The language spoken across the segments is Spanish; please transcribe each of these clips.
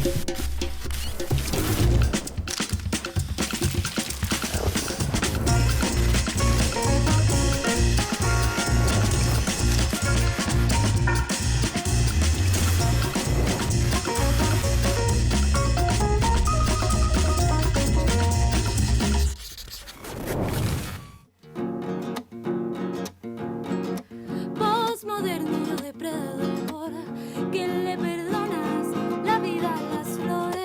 Postmoderno depredador, que le perdonas la vida a las flores.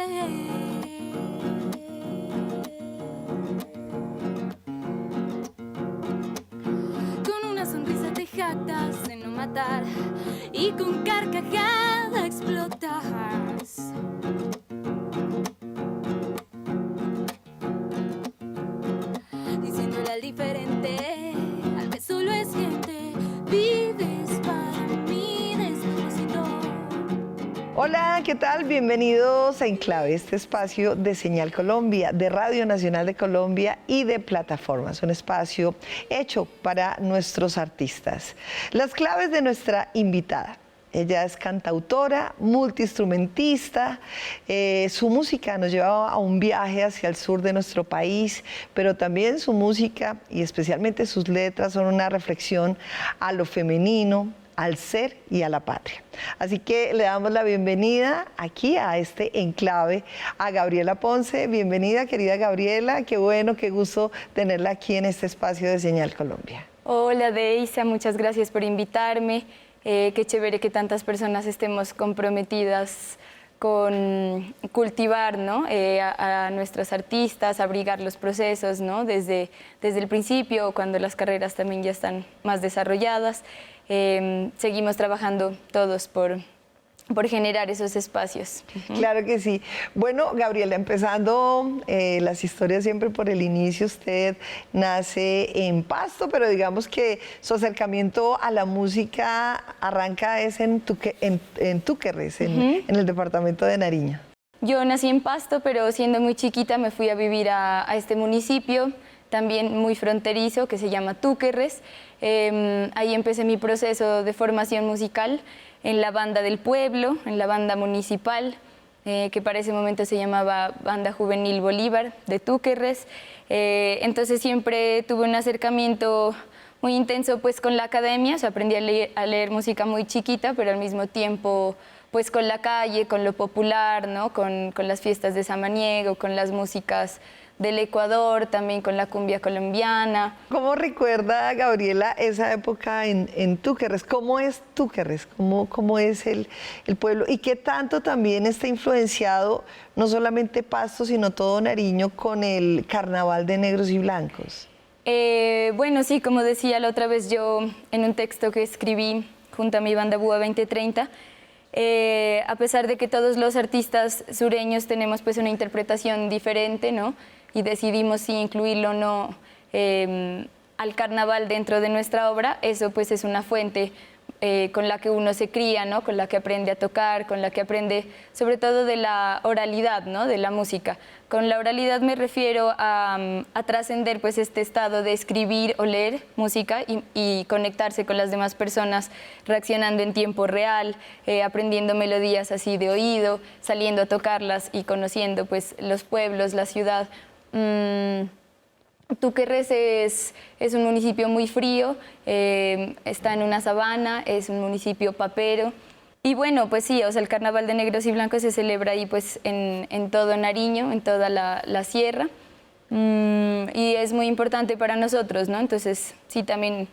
Con una sonrisa te jactas de no matar y con carcajada explotas. Diciéndole al diferente, al que solo es gente. Vives para mi despósito. Hola, ¿qué tal? Bienvenidos a Enclave, este espacio de Señal Colombia, de Radio Nacional de Colombia y de Plataformas, un espacio hecho para nuestros artistas. Las claves de nuestra invitada. Ella es cantautora, multiinstrumentista, su música nos lleva a un viaje hacia el sur de nuestro país, pero también su música y especialmente sus letras son una reflexión a lo femenino, al ser y a la patria. Así que le damos la bienvenida aquí a este enclave a Gabriela Ponce. Bienvenida, querida Gabriela, qué bueno, qué gusto tenerla aquí en este espacio de Señal Colombia. Hola Deisa, muchas gracias por invitarme. Qué chévere que tantas personas estemos comprometidas con cultivar, ¿no? a nuestros artistas, abrigar los procesos, ¿no? desde el principio, cuando las carreras también ya están más desarrolladas. Seguimos trabajando todos por generar esos espacios. Claro que sí. Bueno, Gabriela, empezando las historias siempre por el inicio, usted nace en Pasto, pero digamos que su acercamiento a la música arranca es en Túquerres, en el departamento de Nariño. Yo nací en Pasto, pero siendo muy chiquita me fui a vivir a este municipio, también muy fronterizo, que se llama Túquerres. Ahí empecé mi proceso de formación musical en la banda del pueblo, en la banda municipal, que para ese momento se llamaba Banda Juvenil Bolívar de Túquerres. Entonces siempre tuve un acercamiento muy intenso pues con la academia, o sea, aprendí a leer música muy chiquita, pero al mismo tiempo pues con la calle, con lo popular, ¿no? con las fiestas de samaniego, con las músicas del Ecuador, también con la cumbia colombiana. ¿Cómo recuerda, Gabriela, esa época en Túquerres? ¿Cómo es Túquerres? ¿Cómo es el pueblo? ¿Y qué tanto también está influenciado, no solamente Pasto, sino todo Nariño, con el carnaval de negros y blancos? Bueno, sí, como decía la otra vez yo en un texto que escribí junto a mi banda Búa 2030, a pesar de que todos los artistas sureños tenemos pues una interpretación diferente, ¿no? Y decidimos si incluirlo o no al carnaval dentro de nuestra obra, eso pues es una fuente con la que uno se cría, ¿no? Con la que aprende a tocar, con la que aprende sobre todo de la oralidad, ¿no? De la música. Con la oralidad me refiero a trascender pues este estado de escribir o leer música y conectarse con las demás personas, reaccionando en tiempo real, aprendiendo melodías así de oído, saliendo a tocarlas y conociendo pues los pueblos, la ciudad. Túquerres es un municipio muy frío, está en una sabana, es un municipio papero. Y bueno, pues sí, o sea, el Carnaval de Negros y Blancos se celebra ahí pues en todo Nariño, en toda la sierra. Y es muy importante para nosotros, ¿no? Entonces, sí, también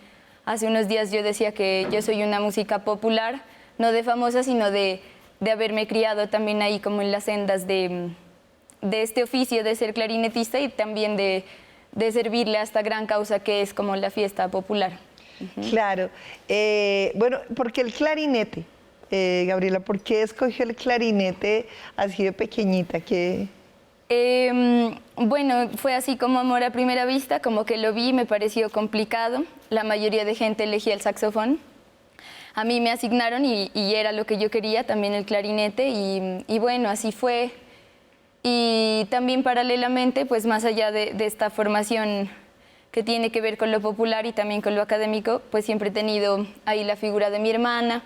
hace unos días yo decía que yo soy una música popular, no de famosa, sino de haberme criado también ahí como en las sendas de este oficio de ser clarinetista y también de servirle a esta gran causa que es como la fiesta popular. Claro. Bueno, ¿por qué el clarinete? Gabriela, ¿por qué escogió el clarinete así de pequeñita? Bueno, fue así como amor a primera vista, como que lo vi y me pareció complicado. La mayoría de gente elegía el saxofón. A mí me asignaron y era lo que yo quería, también el clarinete, y bueno, así fue. Y también paralelamente, pues más allá de esta formación que tiene que ver con lo popular y también con lo académico, pues siempre he tenido ahí la figura de mi hermana,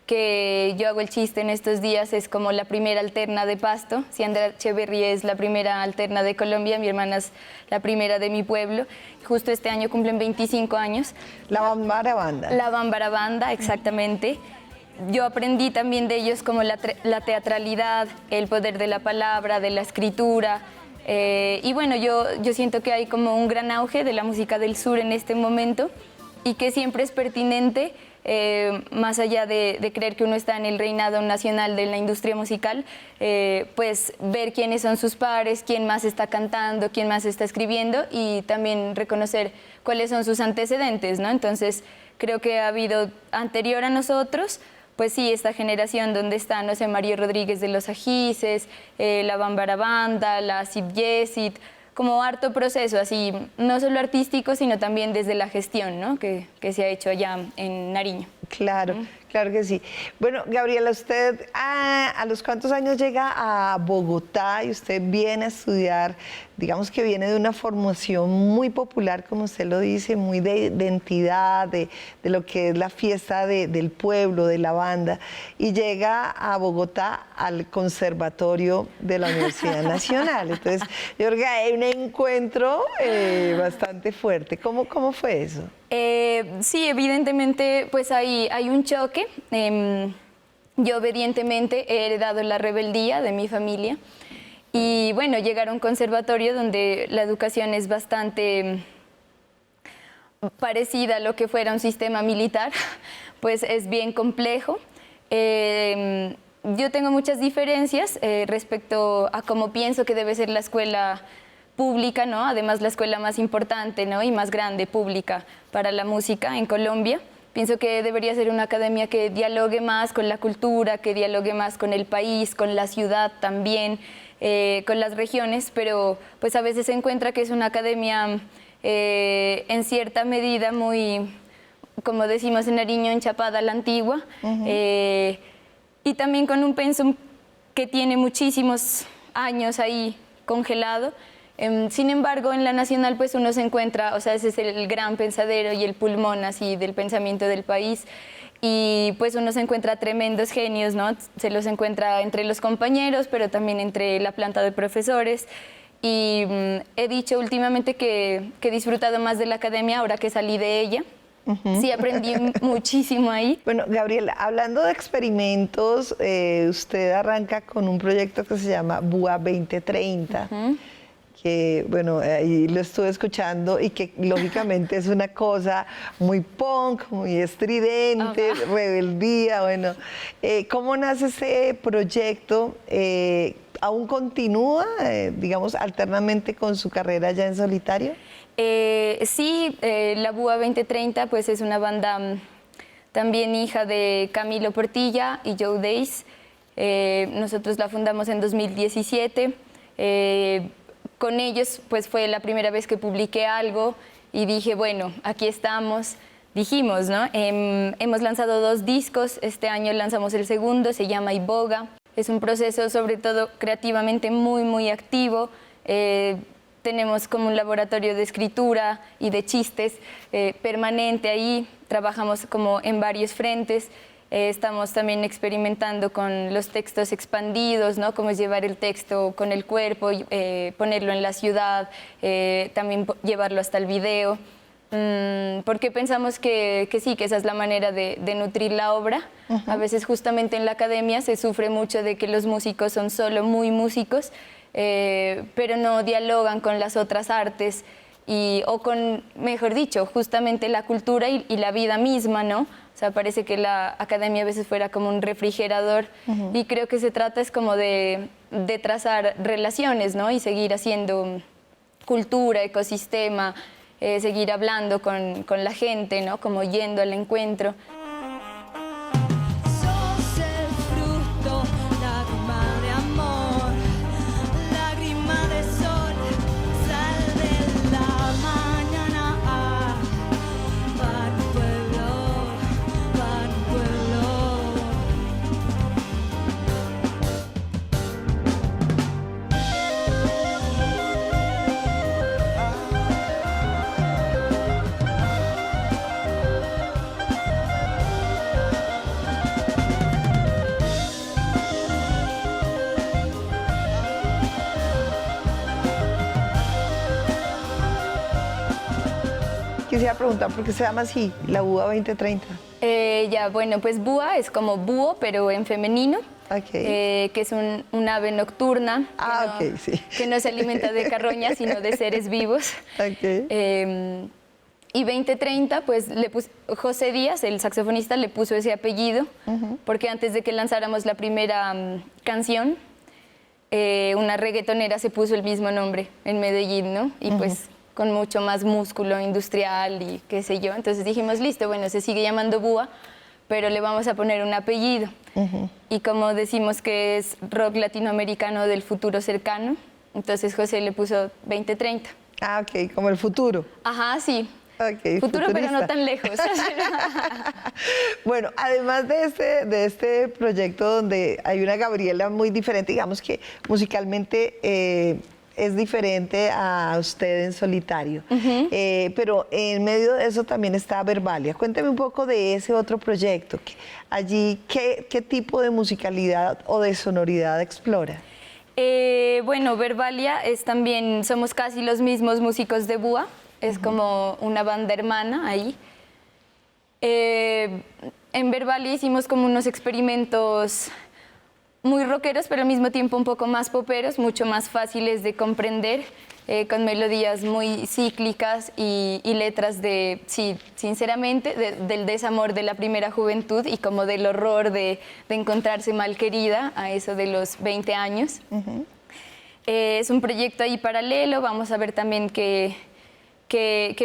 que yo hago el chiste en estos días, es como la primera alterna de Pasto. Si Andrea Echeverry es la primera alterna de Colombia, mi hermana es la primera de mi pueblo. Justo este año cumplen 25 años. La Bambara Banda. La Bambara Banda, exactamente. Yo aprendí también de ellos como la teatralidad, el poder de la palabra, de la escritura. Y bueno, yo siento que hay como un gran auge de la música del sur en este momento y que siempre es pertinente, más allá de creer que uno está en el reinado nacional de la industria musical, pues ver quiénes son sus pares, quién más está cantando, quién más está escribiendo y también reconocer cuáles son sus antecedentes, ¿no? Entonces, creo que ha habido anterior a nosotros, pues sí, esta generación donde está, no sé, Mario Rodríguez de Los Ajices, la Bambara Banda, la Sid Yesit, como harto proceso, así, no solo artístico, sino también desde la gestión, ¿no? que se ha hecho allá en Nariño. Claro, claro que sí. Bueno, Gabriela, usted a los cuántos años llega a Bogotá y usted viene a estudiar, digamos que viene de una formación muy popular, como usted lo dice, muy de identidad, de lo que es la fiesta del pueblo, de la banda, y llega a Bogotá al Conservatorio de la Universidad Nacional. Entonces, yo creo que hay un encuentro bastante fuerte. ¿Cómo fue eso? Sí, evidentemente pues hay un choque. Yo obedientemente he heredado la rebeldía de mi familia y bueno, llegar a un conservatorio donde la educación es bastante parecida a lo que fuera un sistema militar, pues es bien complejo. Yo tengo muchas diferencias respecto a cómo pienso que debe ser la escuela pública, ¿no? Además la escuela más importante, ¿no? Y más grande pública para la música en Colombia. Pienso que debería ser una academia que dialogue más con la cultura, que dialogue más con el país, con la ciudad también, con las regiones, pero pues a veces se encuentra que es una academia en cierta medida muy, como decimos en Nariño, enchapada a la antigua, y también con un pensum que tiene muchísimos años ahí congelado. Sin embargo, en la Nacional pues uno se encuentra, o sea, ese es el gran pensadero y el pulmón así del pensamiento del país y pues uno se encuentra tremendos genios, ¿no? Se los encuentra entre los compañeros, pero también entre la planta de profesores y he dicho últimamente que he disfrutado más de la academia ahora que salí de ella. Sí, aprendí muchísimo ahí. Bueno, Gabriela, hablando de experimentos, usted arranca con un proyecto que se llama BUA 2030. Que, bueno, ahí lo estuve escuchando y que lógicamente es una cosa muy punk, muy estridente, rebeldía, bueno. ¿Cómo nace ese proyecto? ¿Aún continúa, digamos, alternamente con su carrera ya en solitario? Sí, la BUA 2030 pues es una banda también hija de Camilo Portilla y Joe Days. Nosotros la fundamos en 2017. Con ellos pues fue la primera vez que publiqué algo y dije, bueno, aquí estamos, dijimos, ¿no? Hemos lanzado 2 discos, este año lanzamos el segundo, se llama Iboga. Es un proceso sobre todo creativamente muy, muy activo. Tenemos como un laboratorio de escritura y de chistes permanente ahí, trabajamos como en varios frentes. Estamos también experimentando con los textos expandidos, ¿no? Cómo es llevar el texto con el cuerpo, ponerlo en la ciudad, también llevarlo hasta el video, porque pensamos que sí, que esa es la manera de nutrir la obra. A veces justamente en la academia se sufre mucho de que los músicos son solo muy músicos, pero no dialogan con las otras artes o con, mejor dicho, justamente la cultura y la vida misma, ¿no? O sea, parece que la academia a veces fuera como un refrigerador y creo que se trata es como de trazar relaciones, ¿no? Y seguir haciendo cultura, ecosistema, seguir hablando con la gente, ¿no? Como yendo al encuentro. quisiera preguntar por qué se llama así, la BUA 2030. Ya, bueno, pues búa es como búho, pero en femenino. Okay. Que es un ave nocturna que no se alimenta de carroñas, sino de seres vivos. Okay. Y 2030, pues José Díaz, el saxofonista, le puso ese apellido, porque antes de que lanzáramos la primera canción, una reggaetonera se puso el mismo nombre en Medellín, ¿no? Y pues con mucho más músculo industrial y qué sé yo. Entonces dijimos, listo, bueno, se sigue llamando Búa, pero le vamos a poner un apellido. Y como decimos que es rock latinoamericano del futuro cercano, entonces José le puso 2030. Ah, ok, como el futuro. Ajá, sí. Okay, futuro, futurista. Pero no tan lejos. Bueno, además de este proyecto donde hay una Gabriela muy diferente, digamos que musicalmente es diferente a usted en solitario, pero en medio de eso también está Verbalia. Cuénteme un poco de ese otro proyecto. Allí, ¿qué tipo de musicalidad o de sonoridad explora? Bueno, Verbalia es también, somos casi los mismos músicos de Búa, es como una banda hermana ahí. En Verbalia hicimos como unos experimentos muy rockeros, pero al mismo tiempo un poco más poperos, mucho más fáciles de comprender, con melodías muy cíclicas y letras de, sí, sinceramente, del desamor de la primera juventud y como del horror de encontrarse mal querida a eso de los 20 años. Es un proyecto ahí paralelo, vamos a ver también que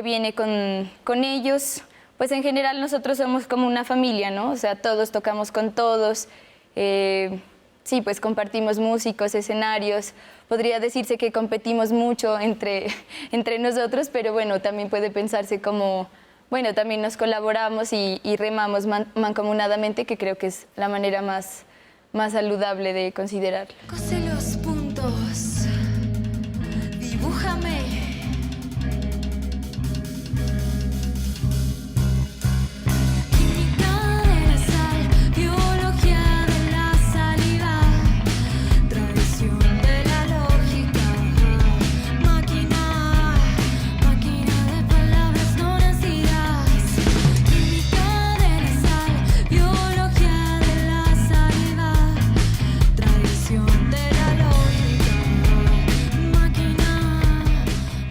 viene con ellos. Pues en general nosotros somos como una familia, ¿no? O sea, todos tocamos con todos. Sí, pues compartimos músicos, escenarios. Podría decirse que competimos mucho entre nosotros, pero bueno, también puede pensarse como, bueno, también nos colaboramos y remamos mancomunadamente, que creo que es la manera más saludable de considerarlo. Cose los puntos, dibújame.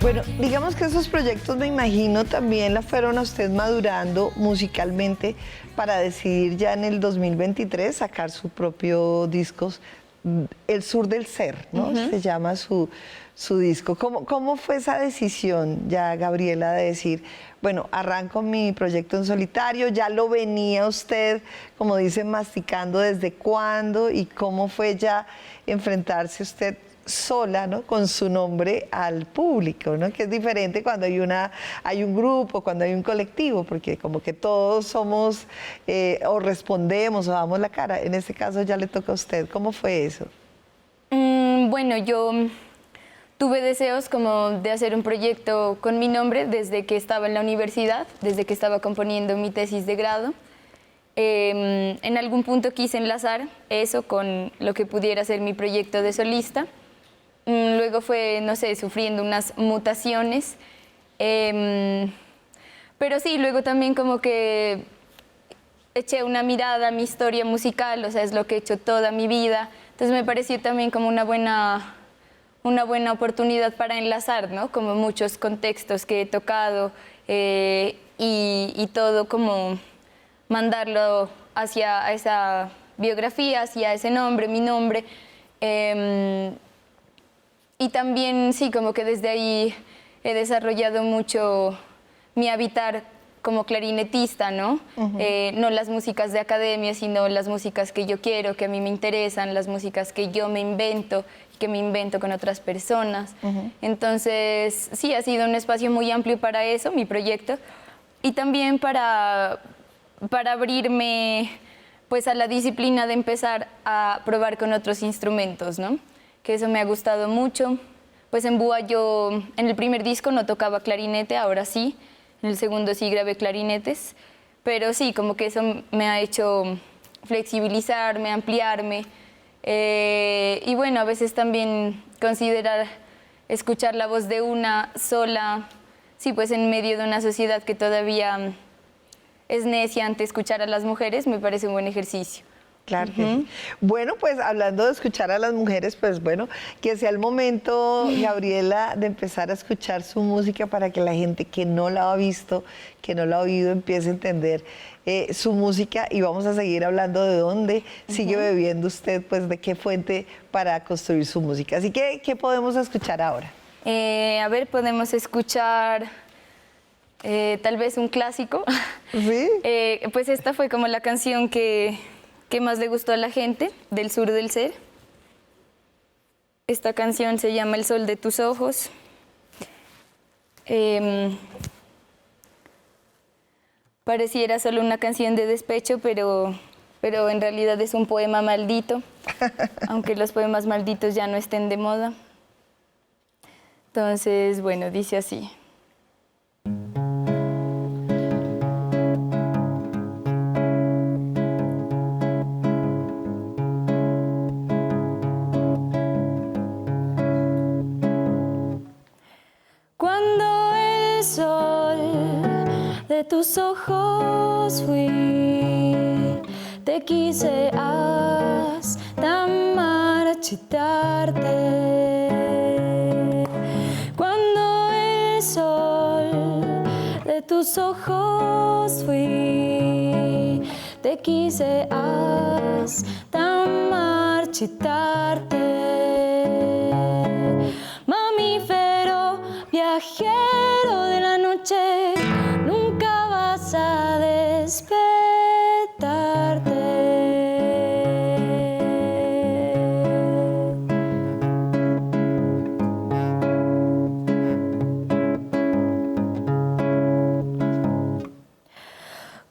Bueno, digamos que esos proyectos, me imagino, también la fueron a usted madurando musicalmente para decidir ya en el 2023 sacar su propio disco, El Sur del Ser, ¿no? Se llama su disco. ¿Cómo fue esa decisión ya, Gabriela, de decir, bueno, arranco mi proyecto en solitario? ¿Ya lo venía usted, como dicen, masticando desde cuándo? ¿Y cómo fue ya enfrentarse usted sola, ¿no?, con su nombre al público, ¿no?, que es diferente cuando hay un grupo, cuando hay un colectivo, porque como que todos somos o respondemos o damos la cara? En este caso ya le toca a usted. ¿Cómo fue eso? Bueno, yo tuve deseos como de hacer un proyecto con mi nombre desde que estaba en la universidad, desde que estaba componiendo mi tesis de grado. En algún punto quise enlazar eso con lo que pudiera ser mi proyecto de solista. Luego fue, no sé, sufriendo unas mutaciones, pero sí, luego también como que eché una mirada a mi historia musical, o sea, es lo que he hecho toda mi vida, entonces me pareció también como una buena oportunidad para enlazar, ¿no?, como muchos contextos que he tocado y todo como mandarlo hacia esa biografía, hacia ese nombre, mi nombre. Y también, sí, como que desde ahí he desarrollado mucho mi habitar como clarinetista, ¿no? No las músicas de academia, sino las músicas que yo quiero, que a mí me interesan, las músicas que yo me invento, que me invento con otras personas. Entonces, sí, ha sido un espacio muy amplio para eso, mi proyecto, y también para abrirme pues a la disciplina de empezar a probar con otros instrumentos, ¿no?, que eso me ha gustado mucho. Pues en Búa yo en el primer disco no tocaba clarinete, ahora sí, en el segundo sí grabé clarinetes, pero sí, como que eso me ha hecho flexibilizarme, ampliarme, y bueno, a veces también considerar escuchar la voz de una sola sí, pues en medio de una sociedad que todavía es necia ante escuchar a las mujeres, me parece un buen ejercicio. Claro que sí. Bueno, pues hablando de escuchar a las mujeres, pues bueno, que sea el momento, Gabriela, de empezar a escuchar su música para que la gente que no la ha visto, que no la ha oído, empiece a entender su música, y vamos a seguir hablando de dónde sigue bebiendo usted, pues de qué fuente para construir su música. Así que, ¿qué podemos escuchar ahora? A ver, podemos escuchar tal vez un clásico. ¿Sí? Pues esta fue como la canción que más le gustó a la gente del Sur del Ser. Esta canción se llama El sol de tus ojos. Pareciera solo una canción de despecho, pero en realidad es un poema maldito, aunque los poemas malditos ya no estén de moda. Entonces, bueno, dice así. Cuando el sol de tus ojos fui, te quise hasta marchitarte. Cuando el sol de tus ojos fui, te quise hasta marchitarte. Mamífero viajero de la noche, nunca vas a despertarte.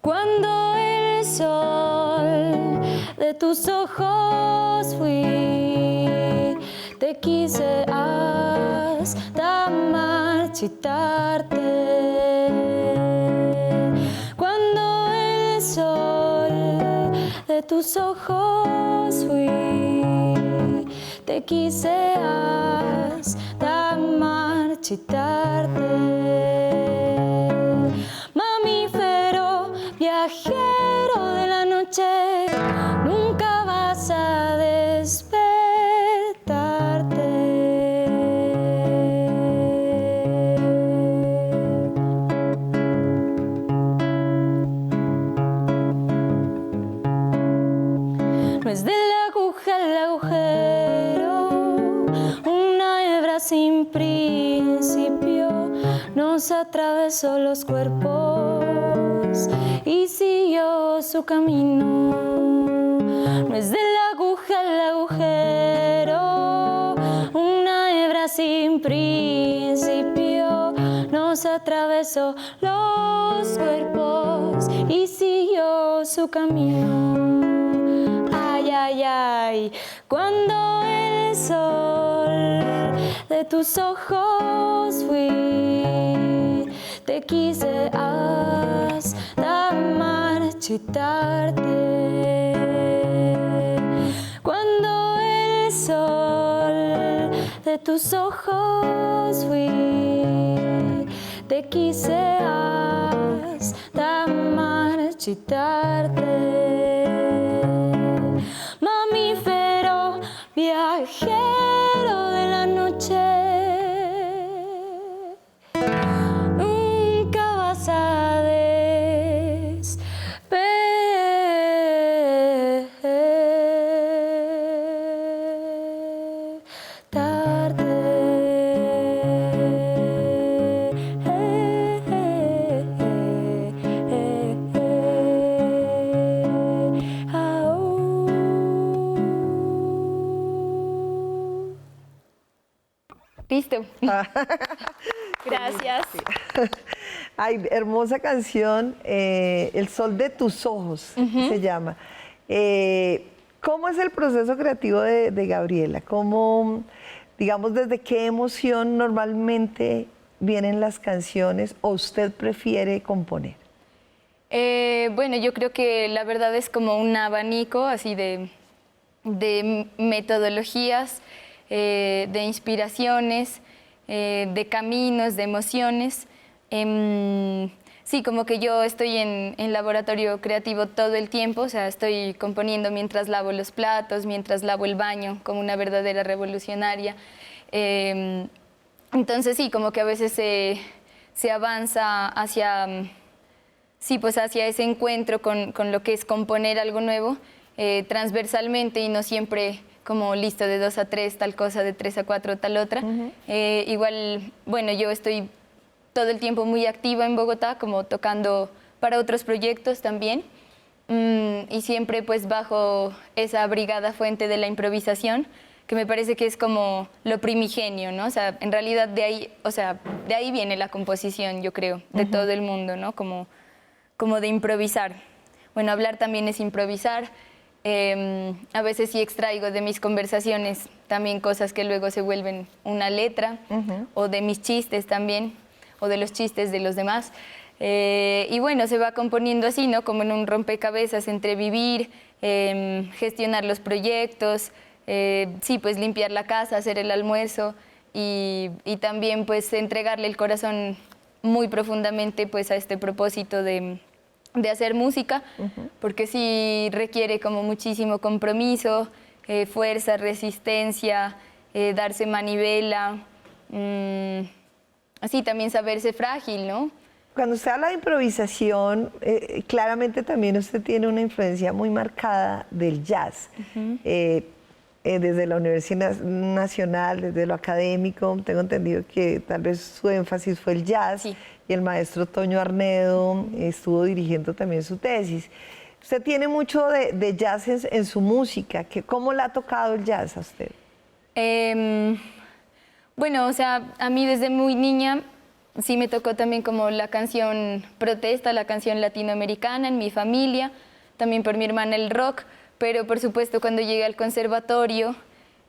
Cuando el sol de tus ojos fui, te quise hasta marchitarte. Cuando el sol de tus ojos fui, te quise hasta marchitarte. Mamífero viajero de la noche, nunca vas a despertarte. No es de la aguja al agujero, una hebra sin principio nos atravesó los cuerpos y siguió su camino. No es de la aguja al agujero, una hebra sin principio nos atravesó los cuerpos y siguió su camino. Ay, ay, ay, cuando el sol de tus ojos fui, te quise hasta marchitarte. Cuando el sol de tus ojos fui, te quise hasta marchitarte. Mamífero viajero de la noche, nunca vas a Listo. Gracias. Ay, hermosa canción, El sol de tus ojos se llama. ¿Cómo es el proceso creativo de Gabriela? ¿Cómo, digamos, desde qué emoción normalmente vienen las canciones o usted prefiere componer? Bueno, yo creo que la verdad es como un abanico así de metodologías, de inspiraciones, de caminos, de emociones. Sí, como que yo estoy en laboratorio creativo todo el tiempo, o sea, estoy componiendo mientras lavo los platos, mientras lavo el baño, como una verdadera revolucionaria. Entonces sí, como que a veces se avanza hacia, sí, pues hacia ese encuentro con lo que es componer algo nuevo transversalmente y no siempre como listo de 2 a 3 tal cosa, de 3 a 4 tal otra. Igual, bueno, yo estoy todo el tiempo muy activa en Bogotá, como tocando para otros proyectos también, y siempre pues bajo esa brigada fuente de la improvisación, que me parece que es como lo primigenio, ¿no? O sea, en realidad de ahí, o sea, de ahí viene la composición, yo creo, de todo el mundo, ¿no? Como de improvisar. Bueno, hablar también es improvisar. A veces sí extraigo de mis conversaciones también cosas que luego se vuelven una letra, o de mis chistes también, o de los chistes de los demás. Y bueno, se va componiendo así, ¿no? Como en un rompecabezas entre vivir, gestionar los proyectos, sí, pues limpiar la casa, hacer el almuerzo y también pues entregarle el corazón muy profundamente pues a este propósito de hacer música, porque sí requiere como muchísimo compromiso, fuerza, resistencia, darse manivela, así también saberse frágil, ¿no? Cuando usted habla de improvisación, claramente también usted tiene una influencia muy marcada del jazz. Desde la Universidad Nacional, desde lo académico, tengo entendido que tal vez su énfasis fue el jazz, Sí. y el maestro Toño Arnedo estuvo dirigiendo también su tesis. Usted tiene mucho de jazz en su música. ¿Cómo le ha tocado el jazz a usted? Bueno, o sea, a mí desde muy niña sí me tocó también como la canción protesta, la canción latinoamericana en mi familia, también por mi hermana el rock, pero por supuesto cuando llegué al conservatorio,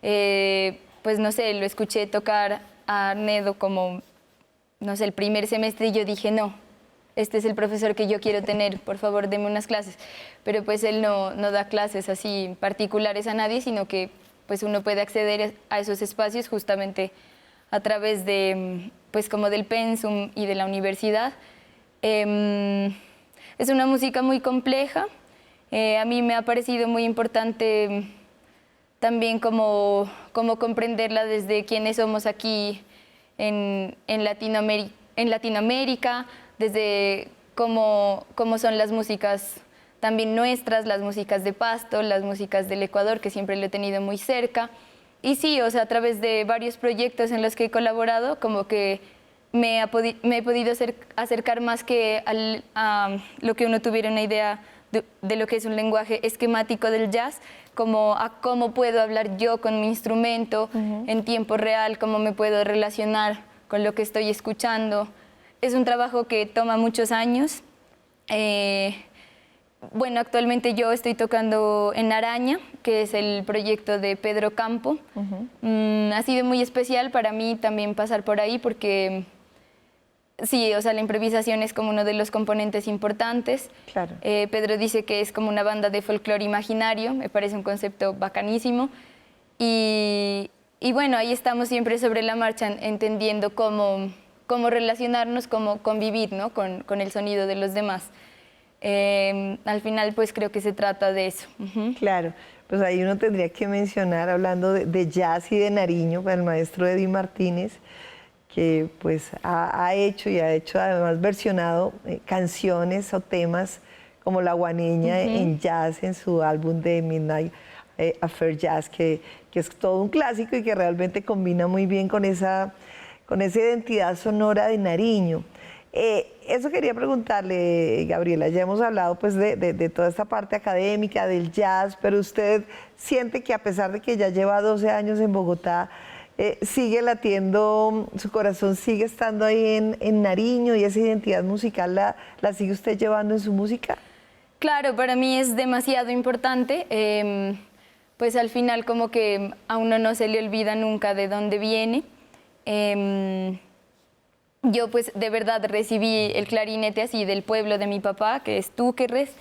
pues no sé, lo escuché tocar a Arnedo como, no sé, el primer semestre y yo dije, no, este es el profesor que yo quiero tener, por favor, deme unas clases. Pero pues él no da clases así particulares a nadie, sino que pues uno puede acceder a esos espacios justamente a través de, pues como del pensum y de la universidad. Es una música muy compleja. A mí me ha parecido muy importante también como comprenderla desde quienes somos aquí en Latinoamérica, desde cómo son las músicas también nuestras, las músicas de Pasto, las músicas del Ecuador, que siempre lo he tenido muy cerca. Y sí, o sea, a través de varios proyectos en los que he colaborado, como que me he podido acercar más que a lo que uno tuviera una idea de lo que es un lenguaje esquemático del jazz, como a cómo puedo hablar yo con mi instrumento en tiempo real, cómo me puedo relacionar con lo que estoy escuchando. Es un trabajo que toma muchos años. Bueno, actualmente yo estoy tocando en Araña, que es el proyecto de Pedro Campo. Ha sido muy especial para mí también pasar por ahí porque sí, o sea, la improvisación es como uno de los componentes importantes. Claro. Pedro dice que es como una banda de folclore imaginario, me parece un concepto bacanísimo. Y bueno, ahí estamos siempre sobre la marcha entendiendo cómo relacionarnos, cómo convivir, ¿no? con el sonido de los demás. Al final, pues creo que se trata de eso. Claro, pues ahí uno tendría que mencionar, hablando de jazz y de Nariño, pues el maestro Eddie Martínez, que pues ha hecho además versionado canciones o temas como La Guaneña en jazz en su álbum de Midnight Affair Jazz, que es todo un clásico y que realmente combina muy bien con esa identidad sonora de Nariño. Eso quería preguntarle, Gabriela, ya hemos hablado pues de toda esta parte académica, del jazz, pero usted siente que a pesar de que ya lleva 12 años en Bogotá, sigue latiendo, su corazón sigue estando ahí en Nariño y esa identidad musical la sigue usted llevando en su música. Claro, para mí es demasiado importante, pues al final como que a uno no se le olvida nunca de dónde viene. Yo pues de verdad recibí el clarinete así del pueblo de mi papá, que es Túquerres,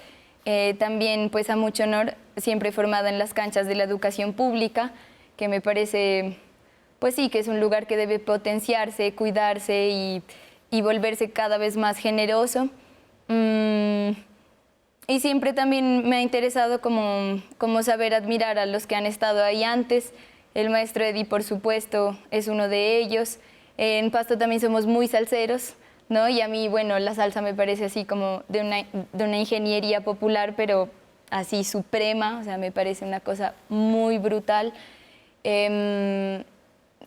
también pues a mucho honor, siempre formada en las canchas de la educación pública, que me parece, pues sí, que es un lugar que debe potenciarse, cuidarse y volverse cada vez más generoso. Y siempre también me ha interesado como saber admirar a los que han estado ahí antes. El maestro Eddie, por supuesto, es uno de ellos. En Pasto también somos muy salseros, ¿no? Y a mí, bueno, la salsa me parece así como de una ingeniería popular, pero así suprema, o sea, me parece una cosa muy brutal.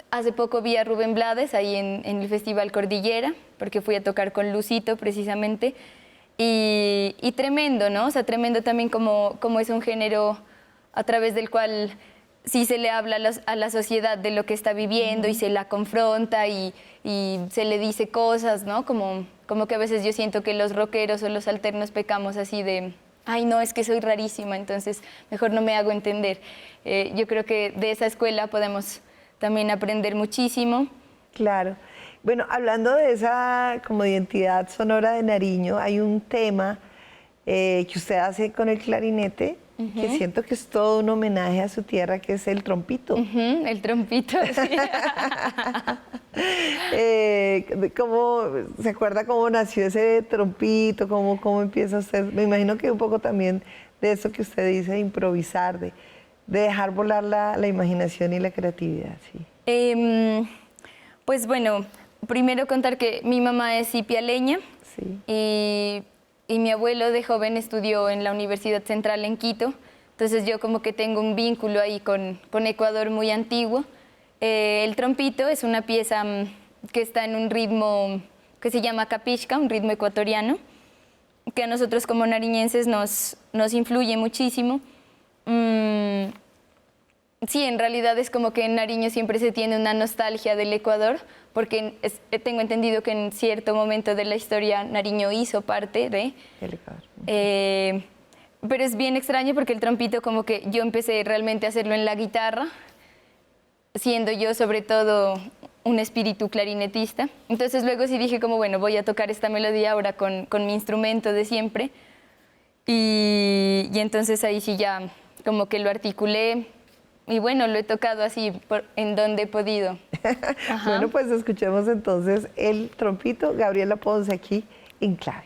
Hace poco vi a Rubén Blades ahí en el Festival Cordillera, porque fui a tocar con Lucito precisamente, y tremendo, ¿no? O sea, tremendo también como es un género a través del cual sí se le habla a la sociedad de lo que está viviendo y se la confronta y se le dice cosas, ¿no? Como que a veces yo siento que los rockeros o los alternos pecamos así de, ay, no, es que soy rarísima, entonces mejor no me hago entender. Yo creo que de esa escuela podemos también aprender muchísimo. Claro. Bueno, hablando de esa como identidad sonora de Nariño, hay un tema que usted hace con el clarinete, que siento que es todo un homenaje a su tierra, que es el trompito. El trompito, sí. ¿Cómo, se acuerda cómo nació ese trompito? ¿Cómo empieza a ser? Me imagino que un poco también de eso que usted dice, de improvisar, de dejar volar la imaginación y la creatividad, sí. Pues bueno, primero contar que mi mamá es ipialeña, Sí. y mi abuelo de joven estudió en la Universidad Central en Quito, entonces yo como que tengo un vínculo ahí con Ecuador muy antiguo. El trompito es una pieza que está en un ritmo que se llama capichca, un ritmo ecuatoriano, que a nosotros como nariñenses nos influye muchísimo. Sí, en realidad es como que en Nariño siempre se tiene una nostalgia del Ecuador, porque tengo entendido que en cierto momento de la historia Nariño hizo parte de... El Ecuador. Pero es bien extraño porque el trompito como que yo empecé realmente a hacerlo en la guitarra, siendo yo sobre todo un espíritu clarinetista. Entonces luego sí dije como, bueno, voy a tocar esta melodía ahora con mi instrumento de siempre. Y entonces ahí sí ya como que lo articulé. Y bueno, lo he tocado así en donde he podido. Bueno, pues escuchemos entonces el trompito, Gabriela Ponce aquí en Clave.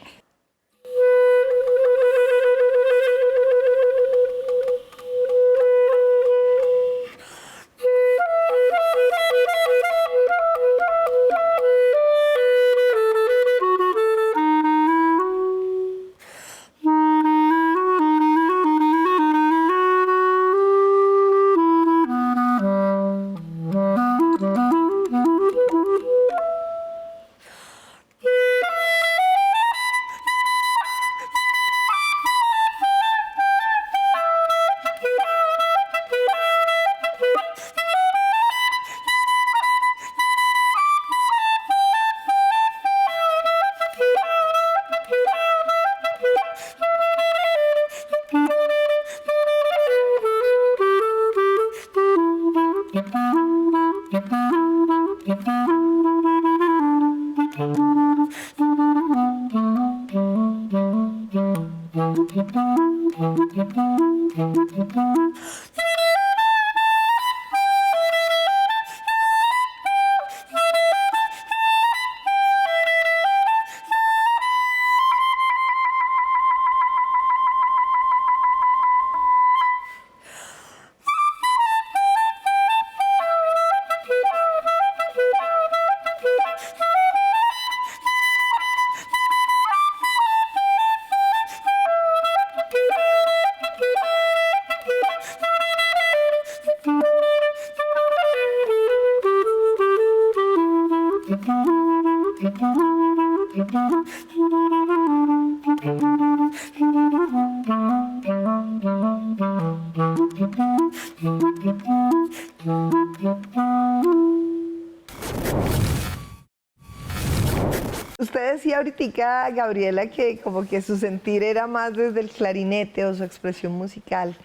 Usted decía ahorita, Gabriela, que como que su sentir era más desde el clarinete o su expresión musical.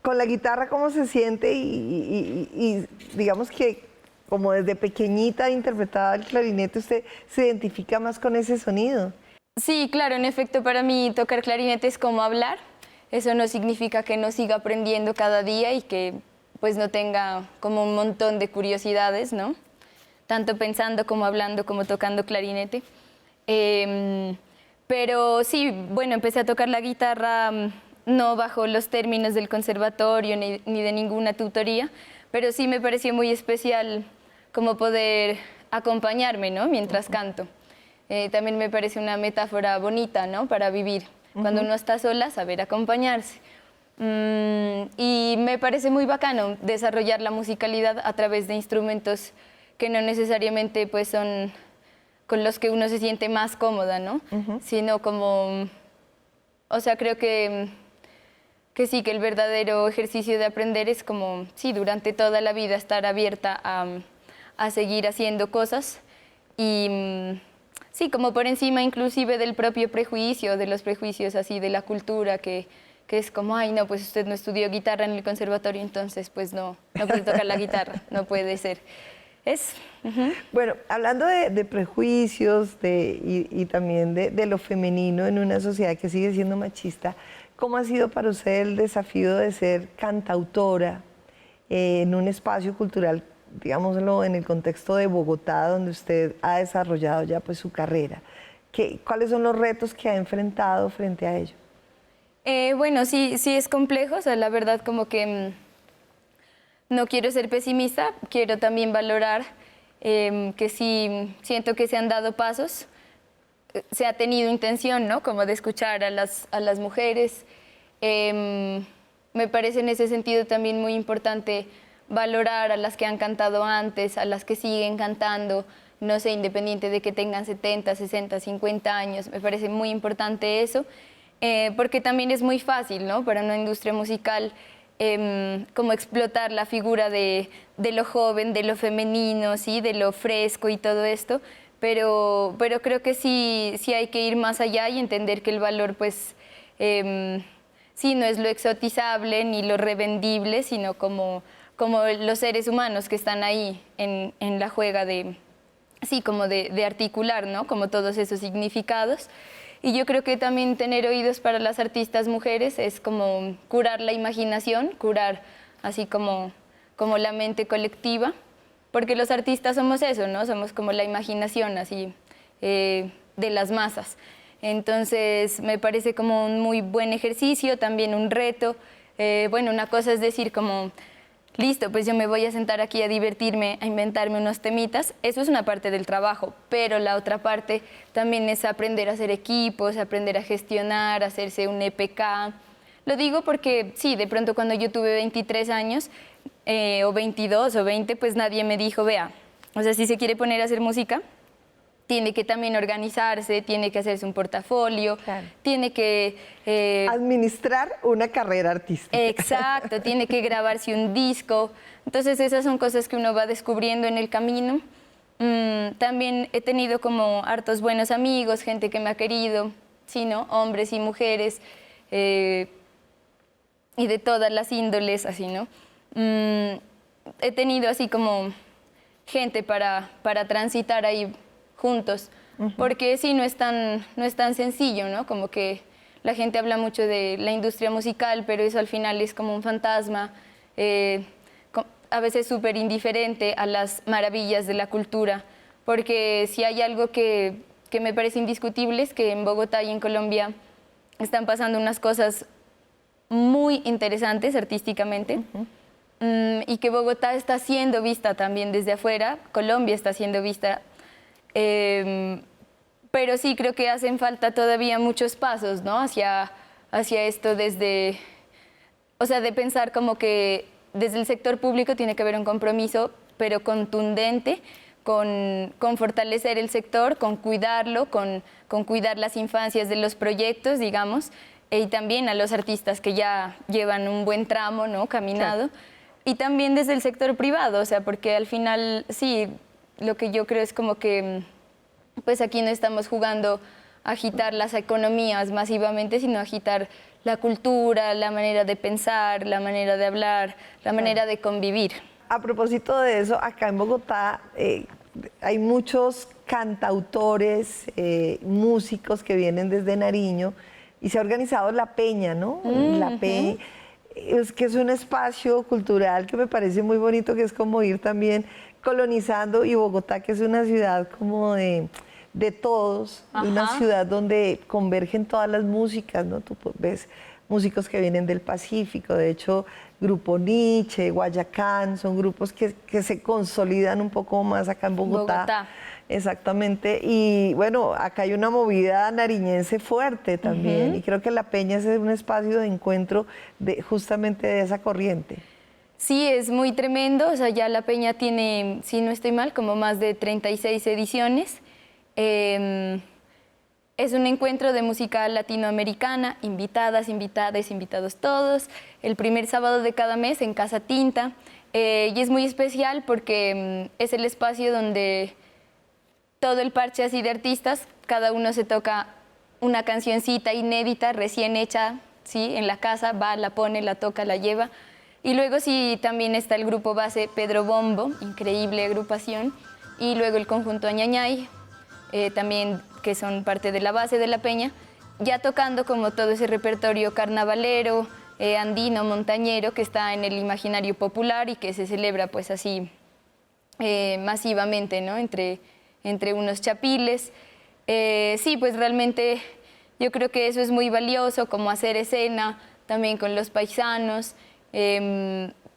Con la guitarra, ¿cómo se siente? Y digamos que como desde pequeñita interpretaba el clarinete, ¿usted se identifica más con ese sonido? Sí, claro, en efecto, para mí tocar clarinete es como hablar. Eso no significa que no siga aprendiendo cada día y que pues no tenga como un montón de curiosidades, ¿no? tanto pensando como hablando como tocando clarinete. Pero sí, bueno, empecé a tocar la guitarra no bajo los términos del conservatorio ni de ninguna tutoría, pero sí me pareció muy especial como poder acompañarme, ¿no? Mientras canto. También me parece una metáfora bonita, ¿no? Para vivir. Cuando uno está sola, saber acompañarse. Y me parece muy bacano desarrollar la musicalidad a través de instrumentos que no necesariamente pues, son con los que uno se siente más cómoda, ¿no? Sino como... O sea, creo que sí, que el verdadero ejercicio de aprender es como, sí, durante toda la vida estar abierta a seguir haciendo cosas y... Sí, como por encima inclusive del propio prejuicio, de los prejuicios así de la cultura, que es como, ay, no, pues usted no estudió guitarra en el conservatorio, entonces pues no puede tocar la guitarra, no puede ser. Bueno, hablando de prejuicios y también de lo femenino en una sociedad que sigue siendo machista, ¿cómo ha sido para usted el desafío de ser cantautora en un espacio cultural, digámoslo, en el contexto de Bogotá, donde usted ha desarrollado ya pues su carrera? ¿Cuáles son los retos que ha enfrentado frente a ello? Bueno, sí es complejo, o sea, la verdad como que no quiero ser pesimista, quiero también valorar que sí siento que se han dado pasos, se ha tenido intención, ¿no? Como de escuchar a las mujeres. Me parece en ese sentido también muy importante valorar a las que han cantado antes, a las que siguen cantando, no sé, independiente de que tengan 70, 60, 50 años, me parece muy importante eso, porque también es muy fácil, ¿no? Para una industria musical, como explotar la figura de lo joven, de lo femenino, ¿sí? De lo fresco y todo esto, pero creo que sí hay que ir más allá y entender que el valor, pues, sí, no es lo exotizable ni lo revendible, sino como los seres humanos que están ahí en la juega de, sí, como de articular, ¿no? Como todos esos significados. Y yo creo que también tener oídos para las artistas mujeres es como curar la imaginación, curar así como la mente colectiva, porque los artistas somos eso, ¿no? Somos como la imaginación así de las masas. Entonces me parece como un muy buen ejercicio, también un reto. Bueno, una cosa es decir como... Listo, pues yo me voy a sentar aquí a divertirme, a inventarme unos temitas. Eso es una parte del trabajo, pero la otra parte también es aprender a hacer equipos, aprender a gestionar, hacerse un EPK. Lo digo porque, sí, de pronto cuando yo tuve 23 años, o 22 o 20, pues nadie me dijo, vea, o sea, si se quiere poner a hacer música, tiene que también organizarse, tiene que hacerse un portafolio, claro. Tiene que... administrar una carrera artística. Exacto, tiene que grabarse un disco. Entonces esas son cosas que uno va descubriendo en el camino. También he tenido como hartos buenos amigos, gente que me ha querido, sí, ¿no? Hombres y mujeres, y de todas las índoles, así, ¿no? He tenido así como gente para transitar ahí juntos, porque sí, no es tan sencillo, ¿no? Como que la gente habla mucho de la industria musical, pero eso al final es como un fantasma, a veces súper indiferente a las maravillas de la cultura, porque si hay algo que me parece indiscutible es que en Bogotá y en Colombia están pasando unas cosas muy interesantes artísticamente, y que Bogotá está siendo vista también desde afuera, Colombia está siendo vista. Pero sí creo que hacen falta todavía muchos pasos, ¿no? hacia esto desde, o sea, de pensar como que desde el sector público tiene que haber un compromiso, pero contundente, con fortalecer el sector, con cuidarlo, con cuidar las infancias de los proyectos, digamos, y también a los artistas que ya llevan un buen tramo, ¿no? Caminado, claro. Y también desde el sector privado, o sea, porque al final, sí, lo que yo creo es como que pues aquí no estamos jugando a agitar las economías masivamente, sino a agitar la cultura, la manera de pensar, la manera de hablar, la manera de convivir. A propósito de eso, acá en Bogotá hay muchos cantautores, músicos que vienen desde Nariño y se ha organizado La Peña, ¿no? La Peña. Es que es un espacio cultural que me parece muy bonito, que es como ir también colonizando y Bogotá, que es una ciudad como de todos, una ciudad donde convergen todas las músicas, ¿no? Tú ves músicos que vienen del Pacífico, de hecho, Grupo Nietzsche, Guayacán, son grupos que se consolidan un poco más acá en Bogotá. Exactamente, y bueno, acá hay una movida nariñense fuerte también, y creo que La Peña es un espacio de encuentro justamente de esa corriente. Sí, es muy tremendo, o sea, ya La Peña tiene, si no estoy mal, como más de 36 ediciones. Es un encuentro de música latinoamericana, invitadas, invitados todos, el primer sábado de cada mes en Casa Tinta, y es muy especial porque es el espacio donde todo el parche así de artistas, cada uno se toca una cancioncita inédita, recién hecha, ¿sí? En la casa, va, la pone, la toca, la lleva. Y luego sí, también está el grupo base Pedro Bombo, increíble agrupación, y luego el conjunto Añañay, también que son parte de la base de La Peña, ya tocando como todo ese repertorio carnavalero, andino, montañero, que está en el imaginario popular y que se celebra pues así masivamente, ¿no? Entre unos chapiles. Sí, pues realmente yo creo que eso es muy valioso, como hacer escena también con los paisanos,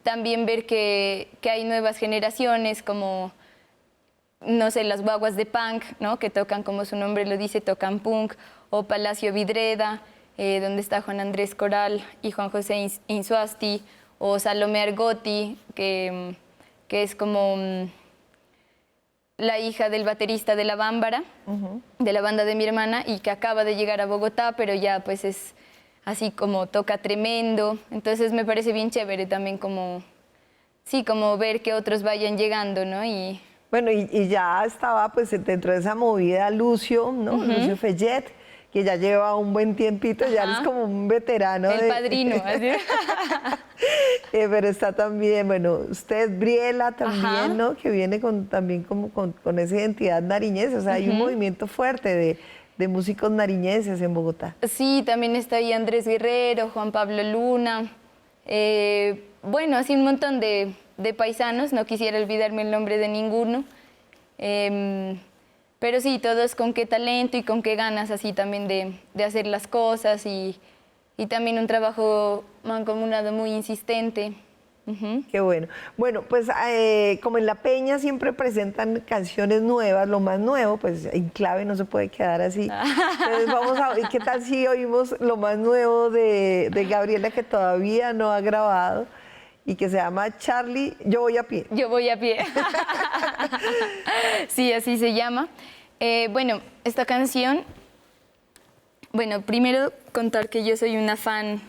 también ver que hay nuevas generaciones como, no sé, las guaguas de punk, ¿no? Que tocan, como su nombre lo dice, tocan punk, o Palacio Vidreda, donde está Juan Andrés Coral y Juan José Insuasti, o Salomé Argotti, que es como la hija del baterista de La Bámbara, de la banda de mi hermana, y que acaba de llegar a Bogotá, pero ya pues es así como toca tremendo. Entonces me parece bien chévere también como, sí, como ver que otros vayan llegando, ¿no? Y bueno, y ya estaba pues dentro de esa movida Lucio, ¿no? Lucio Fellet, que ya lleva un buen tiempito, ya es como un veterano. El padrino, así. Pero está también, bueno, usted, Briela también, ¿no? Que viene también como con esa identidad nariñense, o sea, hay un movimiento fuerte de músicos nariñenses en Bogotá. Sí, también está ahí Andrés Guerrero, Juan Pablo Luna, bueno, así un montón de paisanos, no quisiera olvidarme el nombre de ninguno, pero sí, todos con qué talento y con qué ganas así también de hacer las cosas y también un trabajo mancomunado muy insistente. Qué bueno. Bueno, pues como en La Peña siempre presentan canciones nuevas, lo más nuevo, pues en clave no se puede quedar así. Entonces vamos a ver, ¿qué tal si oímos lo más nuevo de Gabriela, que todavía no ha grabado y que se llama Charlie, Yo Voy a Pie? Yo voy a pie. Sí, así se llama. Bueno, esta canción, bueno, primero contar que yo soy una fan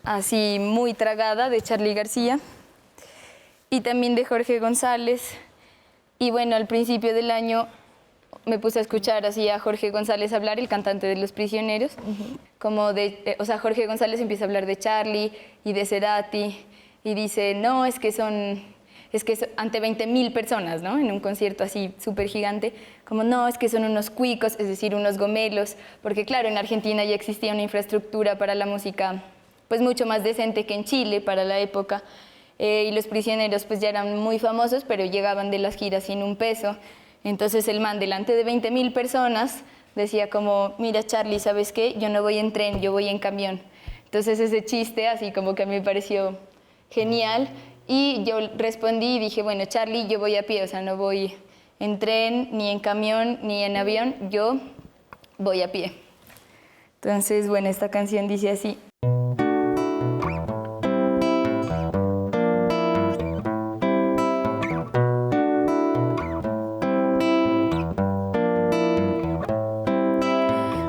así muy tragada de Charly García y también de Jorge González. Y bueno, al principio del año me puse a escuchar así a Jorge González hablar, el cantante de Los Prisioneros, como o sea, Jorge González empieza a hablar de Charly y de Cerati y dice, no, es que ante 20.000 personas, ¿no? En un concierto así súper gigante, como no, es que son unos cuicos, es decir, unos gomelos, porque claro, en Argentina ya existía una infraestructura para la música pues mucho más decente que en Chile para la época, y Los Prisioneros pues ya eran muy famosos, pero llegaban de las giras sin un peso. Entonces el man delante de 20.000 personas decía como, mira Charly, ¿sabes qué? Yo no voy en tren, yo voy en camión. Entonces ese chiste así como que a mí me pareció genial y yo respondí y dije, bueno Charly, yo voy a pie, o sea, no voy en tren, ni en camión, ni en avión, yo voy a pie. Entonces, bueno, esta canción dice así.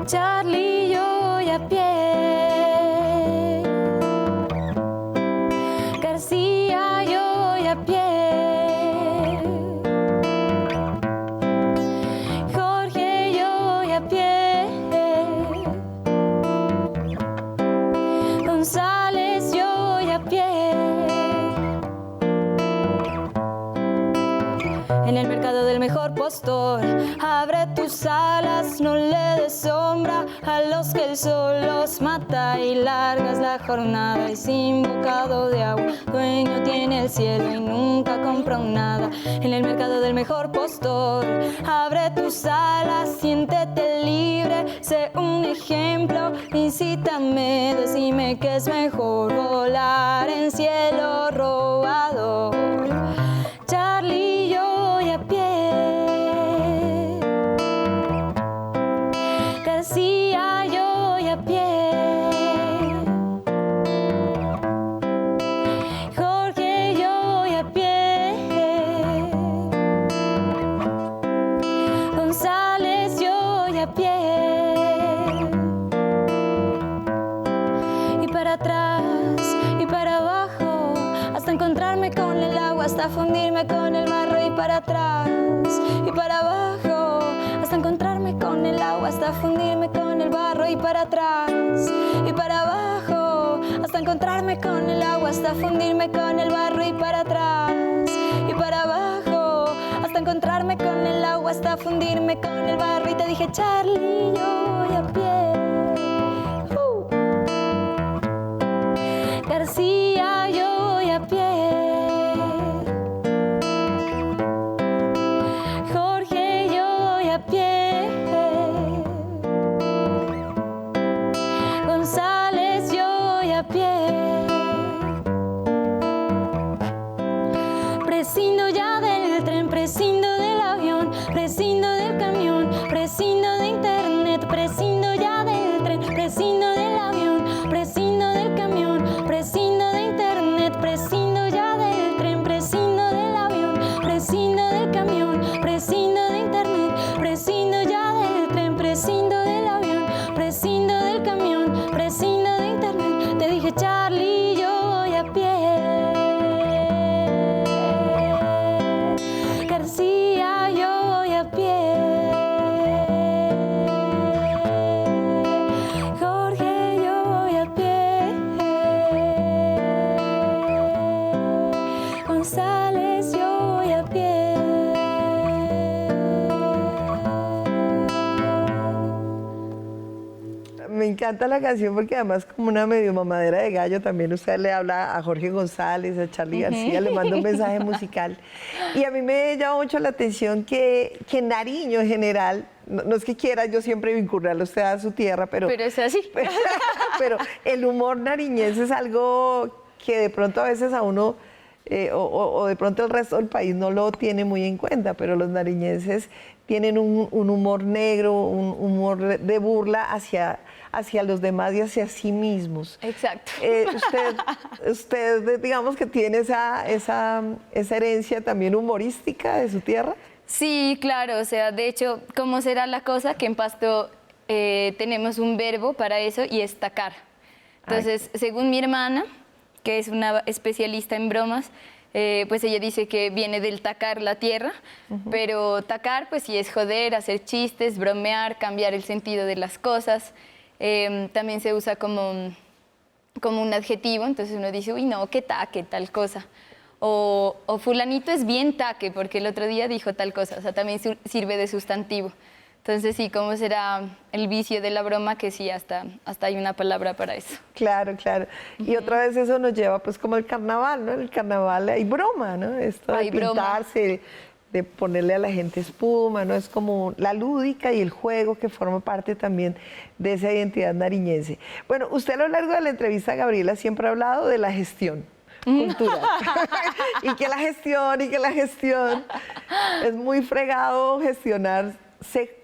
Charly, yo voy a pie. García, yo voy a pie. Jorge, yo voy a pie. González, yo voy a pie. En el mercado del mejor postor, abre tus alas, no le des sombra a los que el sol los mata y largas la jornada y sin bocado de agua. Dueño tiene el cielo y nunca compró nada en el mercado del mejor postor. Abre tus alas, siéntete libre, sé un ejemplo, incítame, decime que es mejor volar en cielo robador. Charlie, yo voy a pie. García, yo voy a pie. Jorge, yo voy a pie. González, yo voy a pie. Y para atrás y para abajo, hasta encontrarme con el agua, hasta fundirme con el barro. Y para atrás y para abajo, hasta encontrarme con el agua, hasta fundirme con el barro. Y para atrás y para abajo, hasta encontrarme con el agua, hasta fundirme con el barro. Y para atrás y para abajo, hasta encontrarme con el agua, hasta fundirme con el barro. Y te dije, Charlie, yo voy a pie. García, yo voy a pie. Jorge, yo voy a pie. González, yo voy a pie. Prescindo ya del tren, prescindo del avión, prescindo del camión, prescindo de internet, prescindo ya del tren, prescindo del avión, prescindo del camión, prescindo de internet, prescindo ya del tren, prescindo del avión, prescindo del camión, prescindo de internet, prescindo ya del tren, prescindo del avión, prescindo del camión, prescindo de internet. Te dije, Charlie, yo voy a pie. García, yo voy a pie. Jorge, yo voy a pie. González, yo voy a pie. Me encanta la canción porque además como una medio mamadera de gallo, también usted le habla a Jorge González, a Charly García, le manda un mensaje musical. Y a mí me llama mucho la atención que Nariño en general, no es que quiera yo siempre vincularlo a usted a su tierra, pero es así. pero el humor nariñense es algo que de pronto a veces a uno, o de pronto el resto del país no lo tiene muy en cuenta, pero los nariñenses tienen un humor negro, un humor de burla hacia los demás y hacia sí mismos. Exacto. Usted, digamos que tiene esa herencia también humorística de su tierra. Sí, claro, o sea, de hecho, ¿cómo será la cosa? Que en Pasto tenemos un verbo para eso y es tacar. Entonces, según mi hermana, que es una especialista en bromas, pues ella dice que viene del tacar la tierra, pero tacar pues sí es joder, hacer chistes, bromear, cambiar el sentido de las cosas. También se usa como un adjetivo, entonces uno dice, uy no, qué taque, tal cosa. O fulanito es bien taque, porque el otro día dijo tal cosa, o sea, también sirve de sustantivo. Entonces sí, ¿cómo será el vicio de la broma? Que sí, hasta hay una palabra para eso. Claro, claro. Y otra vez eso nos lleva pues como el carnaval, ¿no? En el carnaval hay broma, ¿no? Esto de pintarse, de ponerle a la gente espuma, ¿no? Es como la lúdica y el juego que forma parte también de esa identidad nariñense. Bueno, usted a lo largo de la entrevista, Gabriela, siempre ha hablado de la gestión cultural. y que la gestión es muy fregado gestionarse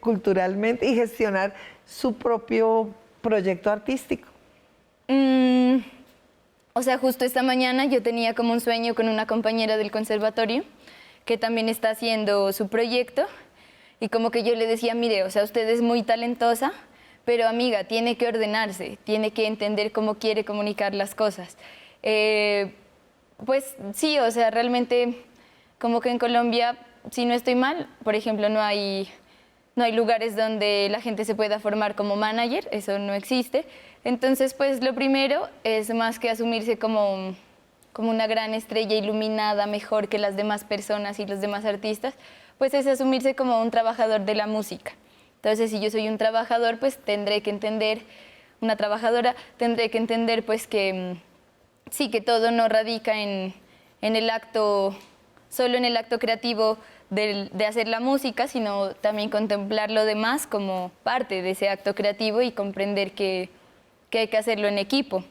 culturalmente y gestionar su propio proyecto artístico. O sea, justo esta mañana yo tenía como un sueño con una compañera del conservatorio que también está haciendo su proyecto y como que yo le decía, mire, o sea, usted es muy talentosa, pero amiga, tiene que ordenarse, tiene que entender cómo quiere comunicar las cosas. Pues sí, o sea, realmente como que en Colombia, si no estoy mal, por ejemplo, no hay lugares donde la gente se pueda formar como manager, eso no existe. Entonces, pues lo primero es más que asumirse como una gran estrella iluminada, mejor que las demás personas y los demás artistas, pues es asumirse como un trabajador de la música. Entonces, si yo soy un trabajador, pues tendré que entender, una trabajadora, tendré que entender pues que sí, que todo no radica en en el acto, solo en el acto creativo de hacer la música, sino también contemplar lo demás como parte de ese acto creativo y comprender que hay que hacerlo en equipo.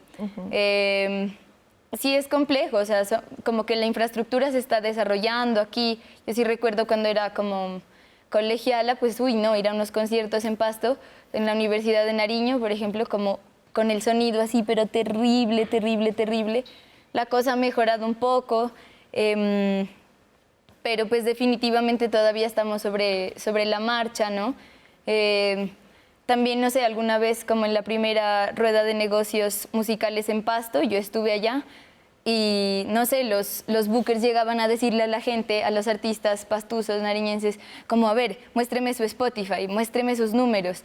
Sí es complejo, o sea, como que la infraestructura se está desarrollando aquí. Yo sí recuerdo cuando era como colegiala, pues uy, no, ir a unos conciertos en Pasto, en la Universidad de Nariño, por ejemplo, como con el sonido así, pero terrible, terrible, terrible. La cosa ha mejorado un poco, pero pues definitivamente todavía estamos sobre la marcha, ¿no? También, no sé, alguna vez como en la primera rueda de negocios musicales en Pasto, yo estuve allá y, no sé, los bookers llegaban a decirle a la gente, a los artistas pastuzos, nariñenses, como, a ver, muéstreme su Spotify, muéstreme sus números.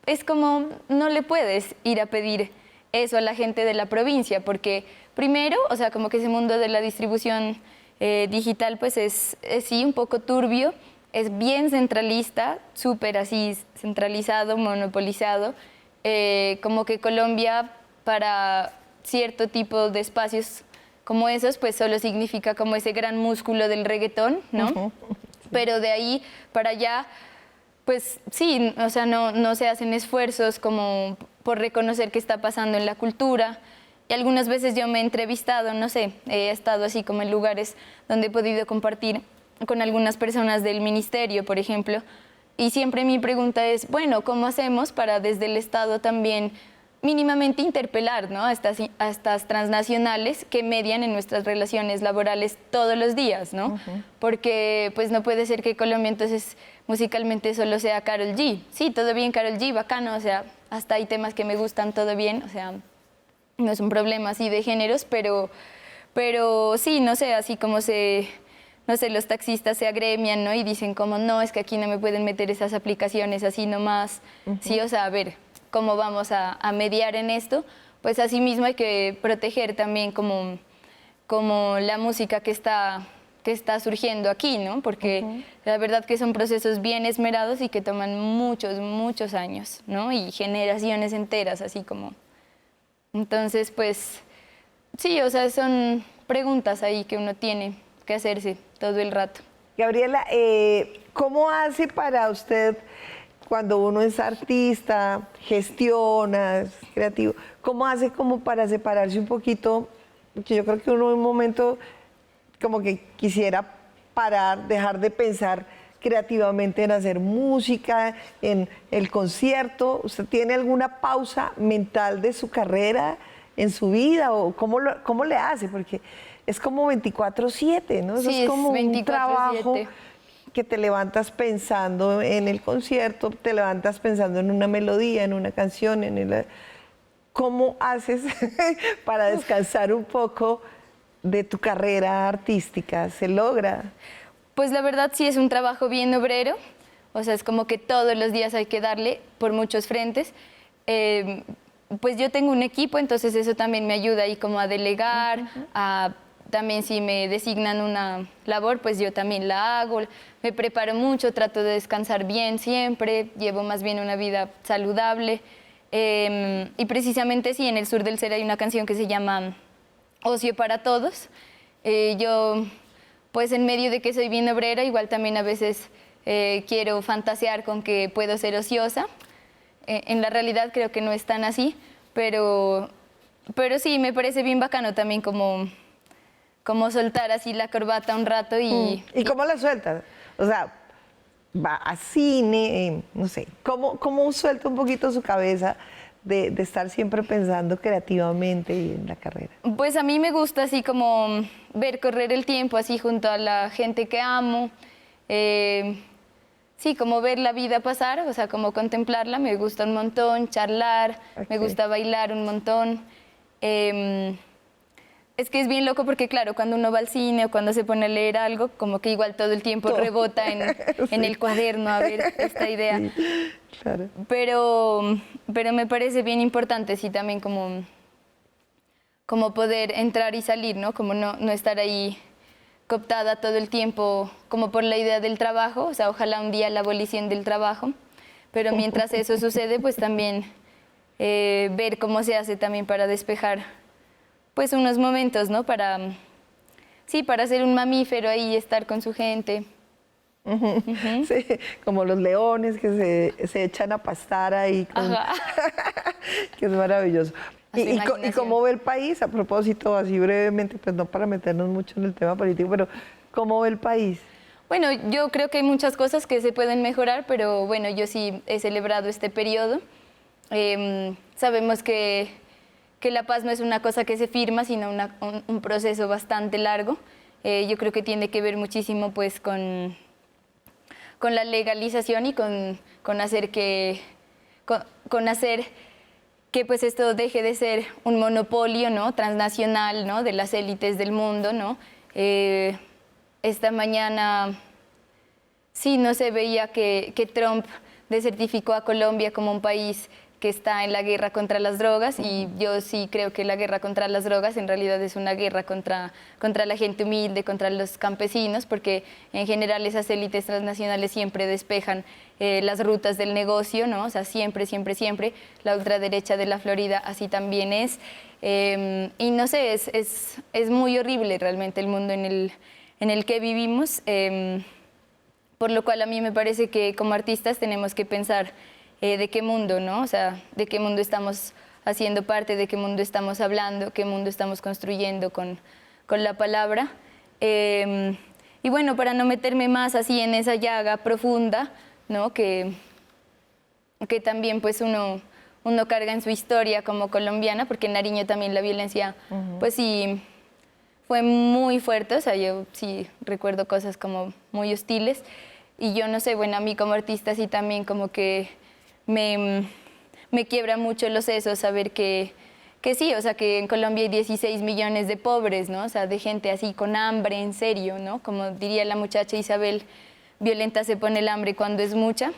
Es como, no le puedes ir a pedir eso a la gente de la provincia, porque primero, o sea, como que ese mundo de la distribución digital, pues es sí un poco turbio, es bien centralista, súper así centralizado, monopolizado, como que Colombia para cierto tipo de espacios como esos, pues solo significa como ese gran músculo del reggaetón, ¿no? Pero de ahí para allá, pues sí, o sea, no se hacen esfuerzos como por reconocer qué está pasando en la cultura. Y algunas veces yo me he entrevistado, no sé, he estado así como en lugares donde he podido compartir con algunas personas del ministerio, por ejemplo, y siempre mi pregunta es, bueno, ¿cómo hacemos para desde el Estado también mínimamente interpelar, ¿no?, a estas transnacionales que median en nuestras relaciones laborales todos los días, ¿no? Porque pues no puede ser que Colombia entonces musicalmente solo sea Karol G. Sí, todo bien Karol G, bacano, o sea, hasta hay temas que me gustan, todo bien, o sea, no es un problema así de géneros, pero sí, no sé, así como no sé, los taxistas se agremian, ¿no? Y dicen como, no, es que aquí no me pueden meter esas aplicaciones así nomás. Sí, o sea, a ver, ¿cómo vamos a mediar en esto? Pues así mismo hay que proteger también como la música que está surgiendo aquí, ¿no? Porque la verdad que son procesos bien esmerados y que toman muchos, muchos años, ¿no? Y generaciones enteras, así como... Entonces, pues, sí, o sea, son preguntas ahí que uno tiene que hacerse todo el rato. Gabriela, ¿cómo hace para usted, cuando uno es artista, gestiona, es creativo, cómo hace como para separarse un poquito? Porque yo creo que uno en un momento como que quisiera parar, dejar de pensar creativamente en hacer música, en el concierto. ¿Usted tiene alguna pausa mental de su carrera en su vida o cómo le hace? Porque es como 24/7, ¿no? Eso Sí, es como es un trabajo 24/7. que te levantas pensando en el concierto, te levantas pensando en una melodía, en una canción, ¿cómo haces para descansar un poco de tu carrera artística? ¿Se logra? Pues la verdad sí es un trabajo bien obrero, o sea, es como que todos los días hay que darle por muchos frentes. Pues yo tengo un equipo, entonces eso también me ayuda ahí como a delegar, también si me designan una labor, pues yo también la hago, me preparo mucho, trato de descansar bien siempre, llevo más bien una vida saludable. Y precisamente sí, en el sur del ser hay una canción que se llama Ocio para Todos. Yo, pues en medio de que soy bien obrera, igual también a veces quiero fantasear con que puedo ser ociosa. En la realidad creo que no es tan así, pero sí, me parece bien bacano también como soltar así la corbata un rato y... ¿Y cómo la sueltas? O sea, va a cine, no sé, ¿cómo suelta un poquito su cabeza de estar siempre pensando creativamente y en la carrera? Pues a mí me gusta así como ver correr el tiempo así junto a la gente que amo. Sí, como ver la vida pasar, o sea, como contemplarla, me gusta un montón, charlar, me gusta bailar un montón. Es que es bien loco porque, claro, cuando uno va al cine o cuando se pone a leer algo, como que igual todo el tiempo rebota en el cuaderno, a ver, esta idea. Sí, claro. Pero me parece bien importante, sí, también como poder entrar y salir, ¿no? Como no estar ahí cooptada todo el tiempo como por la idea del trabajo, o sea, ojalá un día la abolición del trabajo, pero mientras eso sucede, pues también ver cómo se hace también para despejar pues unos momentos, ¿no? Para sí, para ser un mamífero ahí, estar con su gente. Sí, como los leones que se echan a pastar ahí, que es maravilloso. ¿Y cómo ve el país? A propósito, así brevemente, pues no para meternos mucho en el tema político, pero ¿cómo ve el país? Bueno, yo creo que hay muchas cosas que se pueden mejorar, pero bueno, yo sí he celebrado este periodo. Sabemos que la paz no es una cosa que se firma, sino un proceso bastante largo. Yo creo que tiene que ver muchísimo pues con la legalización y con hacer que pues esto deje de ser un monopolio, ¿no?, transnacional, ¿no?, de las élites del mundo, ¿no? Esta mañana sí, no se veía que Trump desertificó a Colombia como un país que está en la guerra contra las drogas, y yo sí creo que la guerra contra las drogas en realidad es una guerra contra la gente humilde, contra los campesinos, porque en general esas élites transnacionales siempre despejan las rutas del negocio, ¿no? O sea, siempre. La ultraderecha de la Florida así también es. Y no sé, es muy horrible realmente el mundo en el que vivimos, por lo cual a mí me parece que como artistas tenemos que pensar de qué mundo, ¿no? O sea, de qué mundo estamos haciendo parte, de qué mundo estamos hablando, qué mundo estamos construyendo con la palabra. Y bueno, para no meterme más así en esa llaga profunda, ¿no?, que también pues uno carga en su historia como colombiana, porque en Nariño también la violencia pues sí fue muy fuerte, o sea, yo sí recuerdo cosas como muy hostiles, y yo no sé, bueno, a mí como artista sí también como que me quiebra mucho los sesos saber que sí, o sea, que en Colombia hay 16 millones de pobres, ¿no? O sea, de gente así con hambre, en serio, ¿no? Como diría la muchacha Isabel, violenta se pone el hambre cuando es mucha.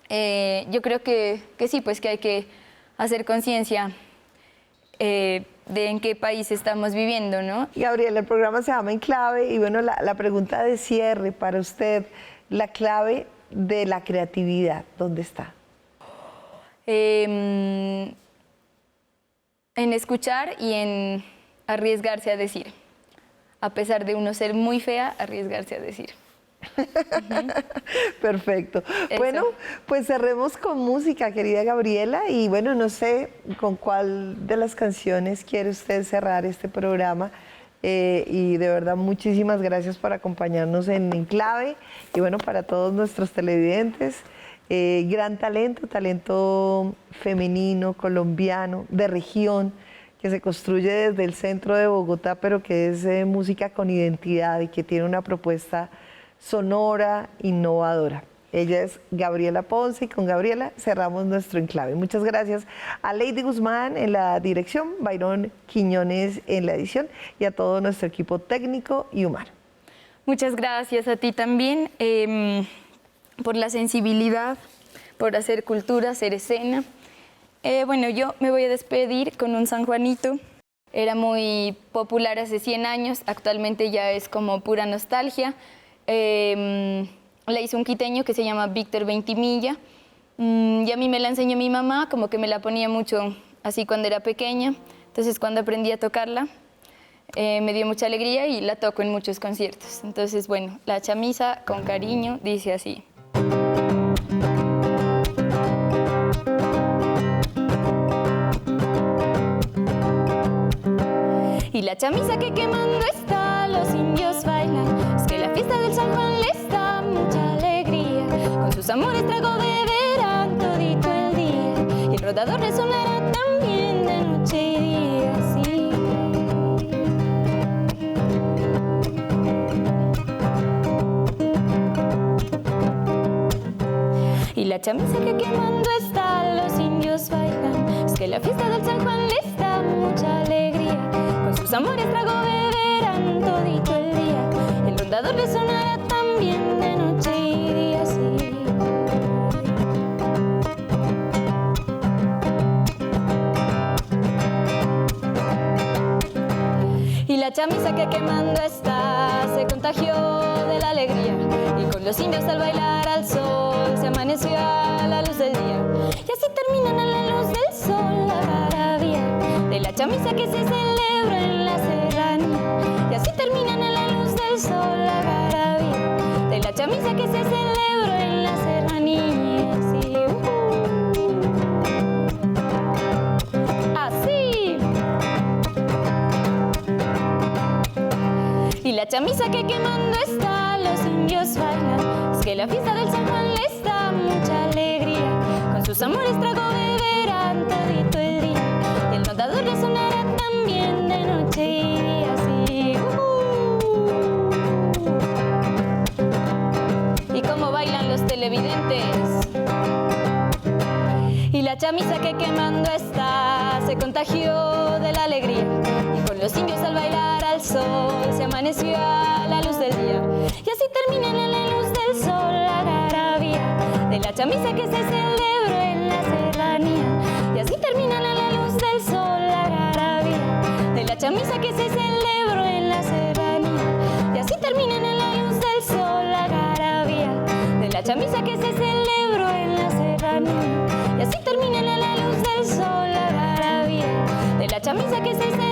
Yo creo que sí, pues que hay que hacer conciencia de en qué país estamos viviendo, ¿no? Gabriela, el programa se llama En Clave, y bueno, la pregunta de cierre para usted, la clave de la creatividad, ¿dónde está? En escuchar y en arriesgarse a decir. A pesar de uno ser muy fea, arriesgarse a decir. Perfecto. Eso. Bueno, pues cerremos con música, querida Gabriela, y bueno, no sé con cuál de las canciones quiere usted cerrar este programa, y de verdad muchísimas gracias por acompañarnos en Enclave, y bueno, para todos nuestros televidentes, gran talento femenino, colombiano, de región, que se construye desde el centro de Bogotá, pero que es música con identidad y que tiene una propuesta sonora, innovadora. Ella es Gabriela Ponce, y con Gabriela cerramos nuestro Enclave. Muchas gracias a Lady Guzmán en la dirección, Byron Quiñones en la edición, y a todo nuestro equipo técnico y humano. Muchas gracias a ti también por la sensibilidad, por hacer cultura, hacer escena. Bueno, yo me voy a despedir con un San Juanito. Era muy popular hace 100 años, actualmente ya es como pura nostalgia. La hizo un quiteño que se llama Víctor Ventimilla, y a mí me la enseñó mi mamá, como que me la ponía mucho así cuando era pequeña. Entonces cuando aprendí a tocarla me dio mucha alegría y la toco en muchos conciertos. Entonces bueno, la chamisa con cariño dice así. Y la chamisa que quemando está, los indios bailan. Es que la fiesta del San Juan les da mucha alegría. Con sus amores trago beberán todito el día. Y el rodador resonará también de noche y día, sí. Y la chamisa que quemando está, los indios bailan. Es que la fiesta del San Juan les da mucha alegría. Con sus amores trago beberán todito el día. El rondador resonará también de noche y día, sí. Y la chamisa que quemando está se contagió de la alegría. Y con los indios al bailar al sol se amaneció a la luz del día. Y así terminan a la luz del sol la maravilla de la chamisa que se celebra en la serranía. Y así terminan a la la chamisa que quemando está, los indios bailan. Es que la fiesta del San Juan les da mucha alegría. Con sus amores trago beberán todito el día. Y el notador le sonará también de noche y día, sí. Y cómo bailan los televidentes. Y la chamisa que quemando está se contagió de la alegría. Y con los indios al bailar al sol se amaneció a la luz del día. Y así termina en la luz del sol la algarabía de la chamisa que se celebró en la serranía. Y así termina en la luz del sol la algarabía de la chamisa que se celebró en la serranía. Y así termina en la luz del sol la algarabía de la chamisa que se celebró en la serranía. Y así termina en la luz del sol la algarabía de la chamisa que se celebró